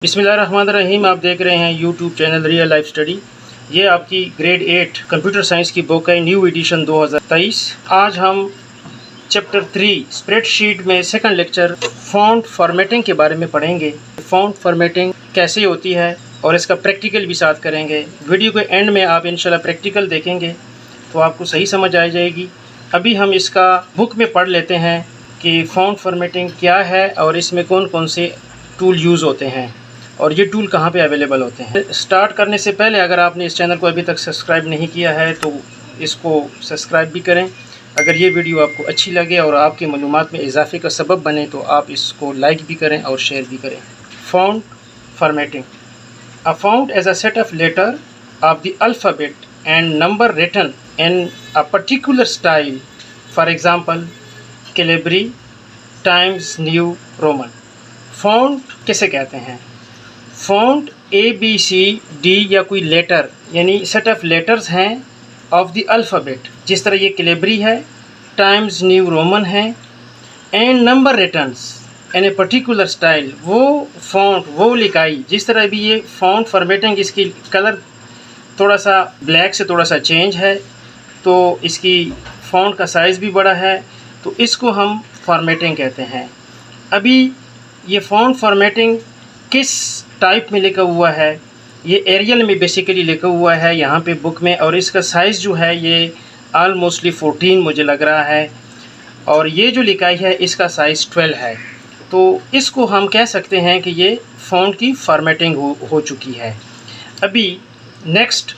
बिस्मिल्लाहिर्रहमानिर्रहीम। आप देख रहे हैं YouTube channel real life study. ये आपकी ग्रेड 8 कंप्यूटर साइंस की बुक है, न्यू एडिशन 2023। आज हम चैप्टर 3 स्प्रेडशीट में सेकंड लेक्चर फ़ॉन्ट फॉर्मेटिंग के बारे में पढ़ेंगे। फ़ॉन्ट फॉर्मेटिंग कैसे होती है और इसका प्रैक्टिकल भी साथ करेंगे। वीडियो के एंड में आप इंशाल्लाह प्रैक्टिकल देखेंगे तो आपको सही समझ आ जाएगी। अभी हम इसका बुक में पढ़ लेते हैं कि फ़ॉन्ट फॉर्मेटिंग क्या है और इसमें कौन कौन से टूल यूज़ होते हैं और ये टूल कहाँ पे अवेलेबल होते हैं। स्टार्ट करने से पहले अगर आपने इस चैनल को अभी तक सब्सक्राइब नहीं किया है तो इसको सब्सक्राइब भी करें। अगर ये वीडियो आपको अच्छी लगे और आपकी मालूमात में इजाफे का सबब बने तो आप इसको लाइक भी करें और शेयर भी करें। Font formatting. A font as a set of letter of the alphabet and number written in a particular style, for example Calibri Times New Roman. Font किसे कहते हैं? फ़ॉन्ट ABCD या कोई लेटर यानी सेट ऑफ लेटर्स हैं of the alphabet, जिस तरह ये कैलिब्री है, टाइम्स न्यू रोमन है, and number returns in a particular style. वो फ़ॉन्ट, वो लिखाई, जिस तरह भी ये फ़ॉन्ट फॉर्मेटिंग, इसकी कलर थोड़ा सा ब्लैक से थोड़ा सा चेंज है तो इसकी फ़ॉन्ट का साइज़ भी बड़ा है, तो इसको हम फॉर्मेटिंग कहते हैं। अभी ये फ़ॉन्ट फॉर्मेटिंग किस टाइप में लिखा हुआ है? ये एरियल में बेसिकली लिखा हुआ है यहाँ पे बुक में, और इसका साइज़ जो है ये ऑलमोस्टली 14 मुझे लग रहा है, और ये जो लिखाई है इसका साइज़ 12 है। तो इसको हम कह सकते हैं कि ये फ़ॉन्ट की फॉर्मेटिंग हो चुकी है। अभी नेक्स्ट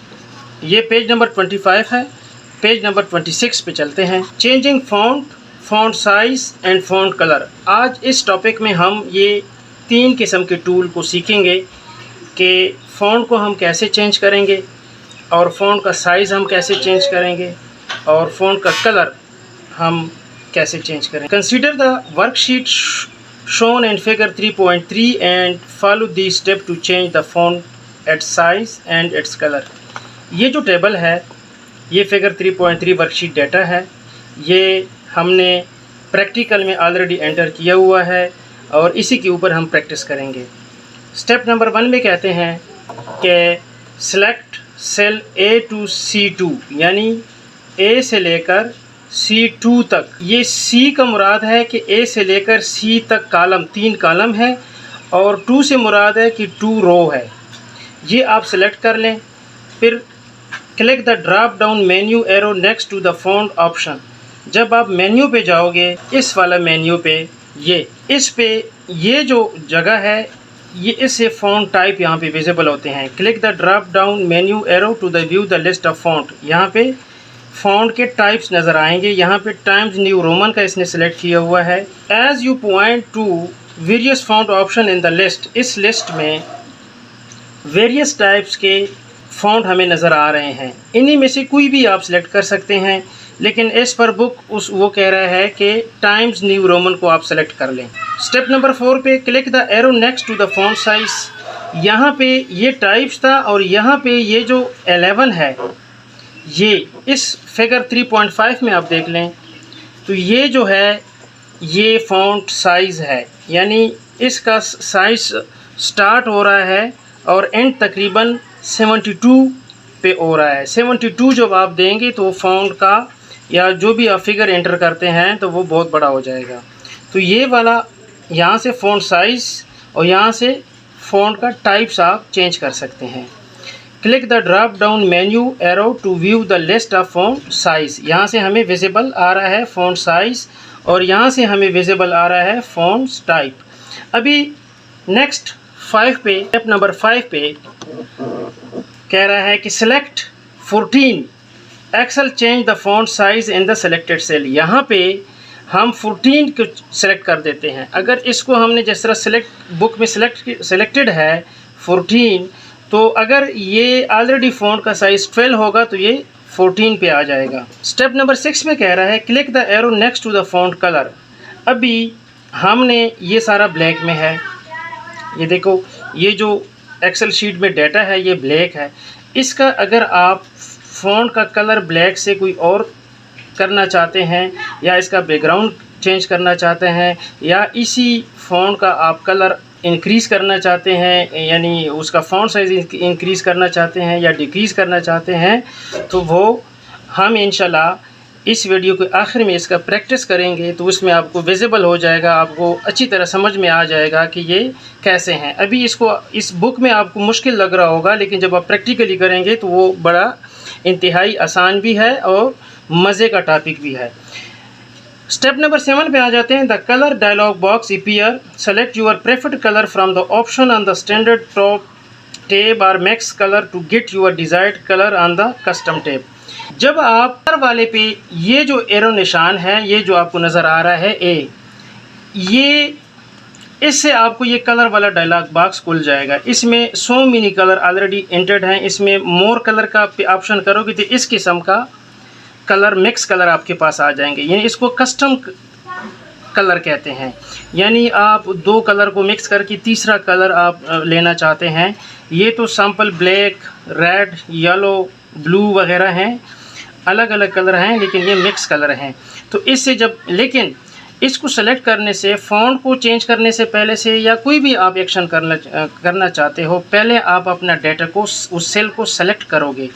ये पेज नंबर 25 है। पेज नंबर 26 पे चलते हैं। Changing font, font size and font colour. आज इस टॉपिक में हम ये 3 किस्म के टूल को सीखेंगे कि फ़ॉन्ट को हम कैसे चेंज करेंगे और फ़ॉन्ट का साइज़ हम कैसे चेंज करेंगे और फ़ॉन्ट का कलर हम कैसे चेंज करें। Consider the worksheet shown in figure 3.3 and follow the step to change the font at size and its colour. ये जो टेबल है ये फिगर 3.3 वर्कशीट डाटा है। ये हमने प्रैक्टिकल में ऑलरेडी एंटर किया हुआ है और इसी के ऊपर हम प्रैक्टिस करेंगे। स्टेप नंबर 1 में कहते हैं कि select cell A to C2, यानी A से लेकर C2 तक। ये C का मुराद है कि A से लेकर C तक कॉलम 3 कॉलम है और 2 से मुराद है कि 2 रो है। ये आप सेलेक्ट कर लें। फिर click the drop down menu arrow next to the font option. जब आप मेन्यू पे जाओगे, इस वाला मेन्यू पे, इस पे ये जो जगह है ये इससे फ़ॉन्ट टाइप यहाँ पे विजिबल होते हैं। Click the drop down menu arrow to the view the list of font. यहाँ पे फ़ॉन्ट के टाइप्स नज़र आएंगे। यहाँ पे टाइम्स न्यू रोमन का इसने सेलेक्ट किया हुआ है। As you point to various font option in the list, इस लिस्ट में वेरियस टाइप्स के फ़ॉन्ट हमें नज़र आ रहे हैं। इन्हीं में से कोई भी आप सेलेक्ट कर सकते हैं, लेकिन एज़ पर बुक वो कह रहा है कि टाइम्स न्यू रोमन को आप सेलेक्ट कर लें। स्टेप नंबर 4 पे click the arrow next to the font size. यहाँ पे ये टाइप्स था और यहाँ पे ये जो 11 है, ये इस फिगर 3.5 में आप देख लें तो ये जो है ये फ़ॉन्ट साइज़ है, यानी इसका साइज़ स्टार्ट हो रहा है और एंड तकरीबन 72 पे हो रहा है। 72 जब आप देंगे तो फ़ॉन्ट का या जो भी आप फिगर एंटर करते हैं तो वो बहुत बड़ा हो जाएगा। तो ये वाला यहाँ से फ़ॉन्ट साइज़ और यहाँ से फ़ॉन्ट का टाइप्स आप चेंज कर सकते हैं। Click the drop down menu arrow to view the list of font size. यहाँ से हमें विजिबल आ रहा है फ़ॉन्ट साइज़ और यहाँ से हमें विजिबल आ रहा है फ़ॉन्ट टाइप। अभी नेक्स्ट 5 पे, स्टेप नंबर 5 पे कह रहा है कि select 14 Excel change the font size in the selected cell. यहाँ पे हम 14 को सेलेक्ट कर देते हैं। अगर इसको हमने जिस तरह बुक में सेलेक्टेड है 14, तो अगर ये ऑलरेडी फ़ॉन्ट का साइज़ 12 होगा तो ये 14 पे आ जाएगा। स्टेप नंबर 6 में कह रहा है click the arrow next to the font colour. अभी हमने ये सारा ब्लैक में है, ये देखो ये जो एक्सेल शीट में डाटा है ये ब्लैक है। इसका अगर आप फ़ॉन्ट का कलर ब्लैक से कोई और करना चाहते हैं या इसका बैकग्राउंड चेंज करना चाहते हैं या इसी फ़ॉन्ट का आप कलर इंक्रीज़ करना चाहते हैं, यानी उसका फ़ॉन्ट साइज़ इंक्रीज़ करना चाहते हैं या डिक्रीज़ करना चाहते हैं, तो वो हम इंशाल्लाह इस वीडियो के आखिर में इसका प्रैक्टिस करेंगे, तो उसमें आपको विजिबल हो जाएगा, आपको अच्छी तरह समझ में आ जाएगा कि ये कैसे हैं। अभी इसको इस बुक में आपको मुश्किल लग रहा होगा, लेकिन जब आप प्रैक्टिकली करेंगे तो वो बड़ा इंतहाई आसान भी है और मज़े का टॉपिक भी है। स्टेप नंबर 7 पे आ जाते हैं। The colour dialogue box appear, select your preferred colour from the option on the standard top tab और max colour to get your desired colour on the custom tab. जब आप colour वाले पे ये जो एरो निशान है, ये जो आपको नज़र आ रहा है ए, ये इससे आपको ये कलर वाला डायलॉग बॉक्स खुल जाएगा। इसमें 100 मिनी कलर ऑलरेडी एंटर्ड हैं। इसमें मोर कलर का ऑप्शन करोगे तो इस किस्म का कलर मिक्स कलर आपके पास आ जाएंगे, यानी इसको कस्टम कलर कहते हैं। यानी आप 2 कलर को मिक्स करके तीसरा कलर आप लेना चाहते हैं। ये तो sample black, red, yellow, blue वगैरह हैं, अलग अलग कलर हैं, लेकिन ये मिक्स कलर हैं। तो इससे जब लेकिन इसको सेलेक्ट करने से, फ़ॉन्ट को चेंज करने से पहले से, या कोई भी आप एक्शन करना चाहते हो, पहले आप अपना डाटा को, उस सेल को सेलेक्ट करोगे।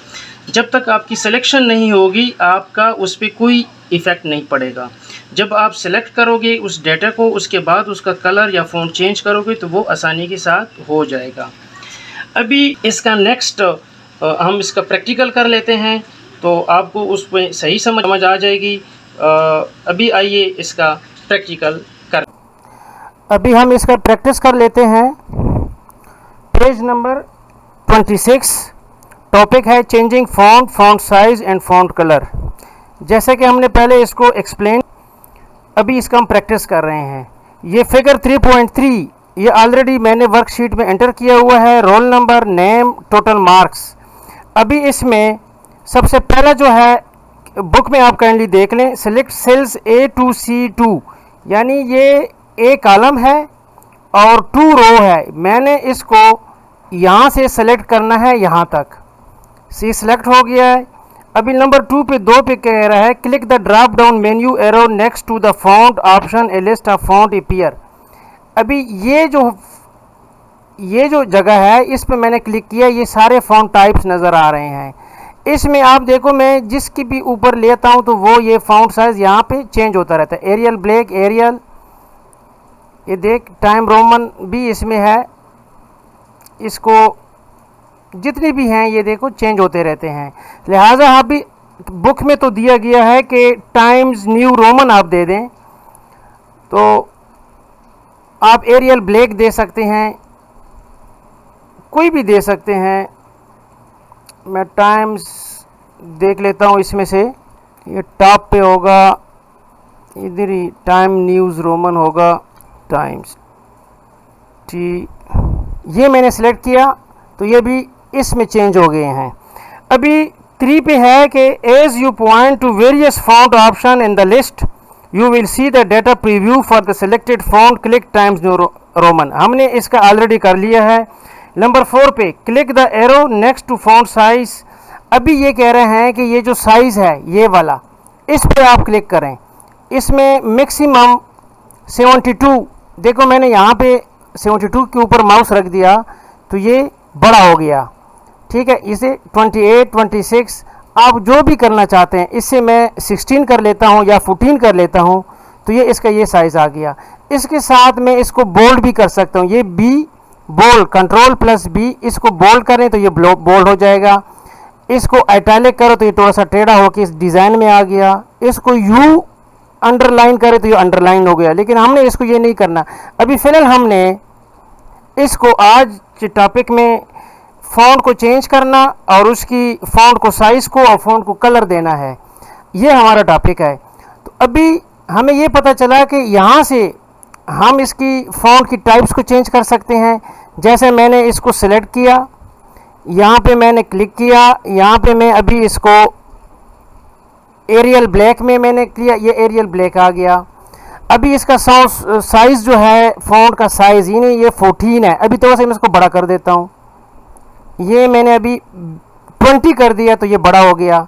जब तक आपकी सिलेक्शन नहीं होगी आपका उस पर कोई इफ़ेक्ट नहीं पड़ेगा। जब आप सेलेक्ट करोगे उस डाटा को, उसके बाद उसका कलर या फ़ॉन्ट चेंज करोगे तो वो आसानी के साथ हो जाएगा। अभी इसका नेक्स्ट हम इसका प्रैक्टिकल कर लेते हैं, तो आपको उस पर सही समझ आ जाएगी। अभी आइए इसका प्रैक्टिकल कर। अभी हम इसका प्रैक्टिस कर लेते हैं। पेज नंबर 26, टॉपिक है changing font, font size and font colour. जैसे कि हमने पहले इसको एक्सप्लेन, अभी इसका हम प्रैक्टिस कर रहे हैं। ये फिगर 3.3 ये ऑलरेडी मैंने वर्कशीट में एंटर किया हुआ है। Roll number, name, total marks. अभी इसमें सबसे पहला जो है, बुक में आप काइंडली देख लें, select sales A to C2, यानी ये A कॉलम है और 2 रो है। मैंने इसको यहाँ से सेलेक्ट करना है यहाँ तक। C सेलेक्ट हो गया है। अभी नंबर 2 पे 2 पे कह रहा है click the drop down menu arrow next to the font option, a list of font appear. अभी ये जो जगह है इस पे मैंने क्लिक किया, ये सारे फॉन्ट टाइप्स नज़र आ रहे हैं। इसमें आप देखो, मैं जिसकी भी ऊपर लेता हूँ तो वो ये फॉन्ट साइज़ यहाँ पे चेंज होता रहता है। एरियल ब्लैक, एरियल, ये देख टाइम रोमन भी इसमें है। इसको जितनी भी हैं ये देखो चेंज होते रहते हैं। लिहाजा अभी बुक में तो दिया गया है कि टाइम्स न्यू रोमन आप दे दें, तो आप एरियल ब्लैक दे सकते हैं, कोई भी दे सकते हैं। मैं टाइम्स देख लेता हूँ इसमें से, ये टॉप पे होगा, इधर ही टाइम न्यूज़ रोमन होगा, टाइम्स टी, ये मैंने सेलेक्ट किया तो ये भी इसमें चेंज हो गए हैं। अभी 3 पे है कि as you point to various font option in the list you will see the data preview for the selected font, click Times New Roman. हमने इसका ऑलरेडी कर लिया है। नंबर 4 पे click the arrow next to font size. अभी ये कह रहे हैं कि ये जो साइज़ है ये वाला, इस पे आप क्लिक करें। इसमें मैक्सिमम 72, देखो मैंने यहाँ पे 72 के ऊपर माउस रख दिया तो ये बड़ा हो गया, ठीक है। इसे 28, 26 आप जो भी करना चाहते हैं, इससे मैं 16 कर लेता हूँ या 14 कर लेता हूँ, तो ये इसका ये साइज़ आ गया। इसके साथ मैं इसको बोल्ड भी कर सकता हूँ। ये बी बोल्ड, Ctrl+B, इसको बोल्ड करें तो ये बोल्ड हो जाएगा। इसको इटैलिक करो तो ये थोड़ा सा टेढ़ा होकर इस डिज़ाइन में आ गया। इसको यू अंडरलाइन करें तो ये अंडरलाइन हो गया, लेकिन हमने इसको ये नहीं करना। अभी फ़िलहाल हमने इसको आज के टॉपिक में फ़ॉन्ट को चेंज करना और उसकी फ़ॉन्ट को साइज़ को और फ़ॉन्ट को कलर देना है, ये हमारा टॉपिक है। तो अभी हमें ये पता चला कि यहाँ से हम इसकी फ़ॉन्ट की टाइप्स को चेंज कर सकते हैं। जैसे मैंने इसको सेलेक्ट किया, यहाँ पे मैंने क्लिक किया, यहाँ पे मैं अभी इसको एरियल ब्लैक में मैंने किया, ये एरियल ब्लैक आ गया। अभी इसका साइज़ जो है, फ़ॉन्ट का साइज़ ये 14 है। अभी थोड़ा सा मैं इसको बड़ा कर देता हूँ, ये मैंने अभी 20 कर दिया तो ये बड़ा हो गया।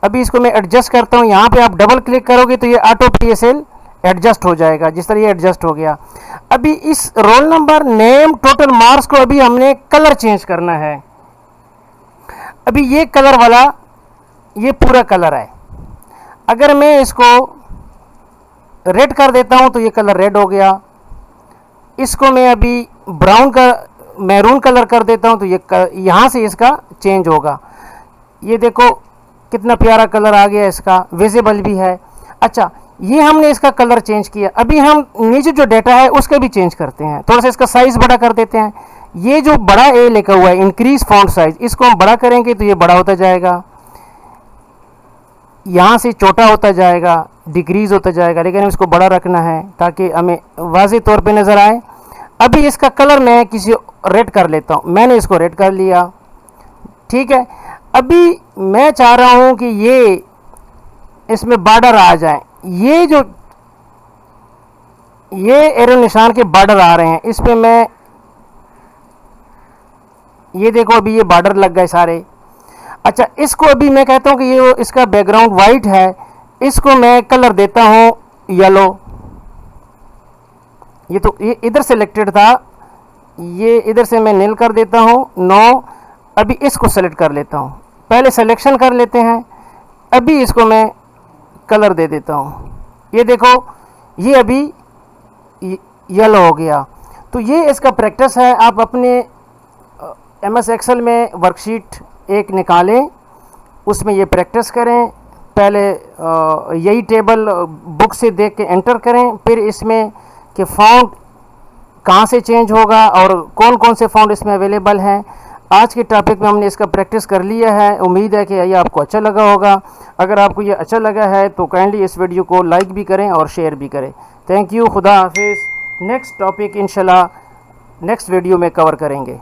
अभी इसको मैं एडजस्ट करता हूँ। यहाँ पे आप डबल क्लिक करोगे तो ये ऑटो PSL एडजस्ट हो जाएगा, जिस तरह ये एडजस्ट हो गया। अभी इस roll number, name, total marks को अभी हमने कलर चेंज करना है। अभी ये कलर वाला, ये पूरा कलर है। अगर मैं इसको रेड कर देता हूं तो ये कलर रेड हो गया। इसको मैं अभी ब्राउन का, मैरून कलर कर देता हूं तो ये यहाँ से इसका चेंज होगा। ये देखो कितना प्यारा कलर आ गया, इसका विजिबल भी है। अच्छा, ये हमने इसका कलर चेंज किया। अभी हम नीचे जो डेटा है उसका भी चेंज करते हैं, थोड़ा सा इसका साइज बड़ा कर देते हैं। ये जो बड़ा ए लिखा हुआ है, इंक्रीज फॉन्ट साइज, इसको हम बड़ा करेंगे तो ये बड़ा होता जाएगा, यहाँ से छोटा होता जाएगा, डिक्रीज होता जाएगा, लेकिन इसको बड़ा रखना है ताकि हमें वाज़ेह तौर पे नज़र आए। अभी इसका कलर मैं किसी रेड कर लेता हूँ, मैंने इसको रेड कर लिया, ठीक है। अभी मैं चाह रहा हूँ कि ये इसमें बॉर्डर आ जाए। ये जो ये एरो निशान के बॉर्डर आ रहे हैं, इस पे मैं, ये देखो अभी ये बॉर्डर लग गए सारे। अच्छा, इसको अभी मैं कहता हूँ कि ये इसका बैकग्राउंड वाइट है, इसको मैं कलर देता हूँ येलो। ये तो ये इधर सेलेक्टेड था, ये इधर से मैं नील कर देता हूँ, नो। अभी इसको सेलेक्ट कर लेता हूँ, पहले सिलेक्शन कर लेते हैं, अभी इसको मैं कलर दे देता हूँ। ये देखो ये अभी येलो हो गया। तो ये इसका प्रैक्टिस है। आप अपने MS एक्सेल में वर्कशीट एक निकालें, उसमें ये प्रैक्टिस करें। पहले यही टेबल बुक से देख के एंटर करें, फिर इसमें कि फ़ॉन्ट कहाँ से चेंज होगा और कौन कौन से फ़ॉन्ट इसमें अवेलेबल हैं। आज के टॉपिक में हमने इसका प्रैक्टिस कर लिया है। उम्मीद है कि ये आपको अच्छा लगा होगा। अगर आपको ये अच्छा लगा है तो काइंडली इस वीडियो को लाइक भी करें और शेयर भी करें। थैंक यू, खुदा हाफिज़। नेक्स्ट टॉपिक इंशाल्लाह नेक्स्ट वीडियो में कवर करेंगे।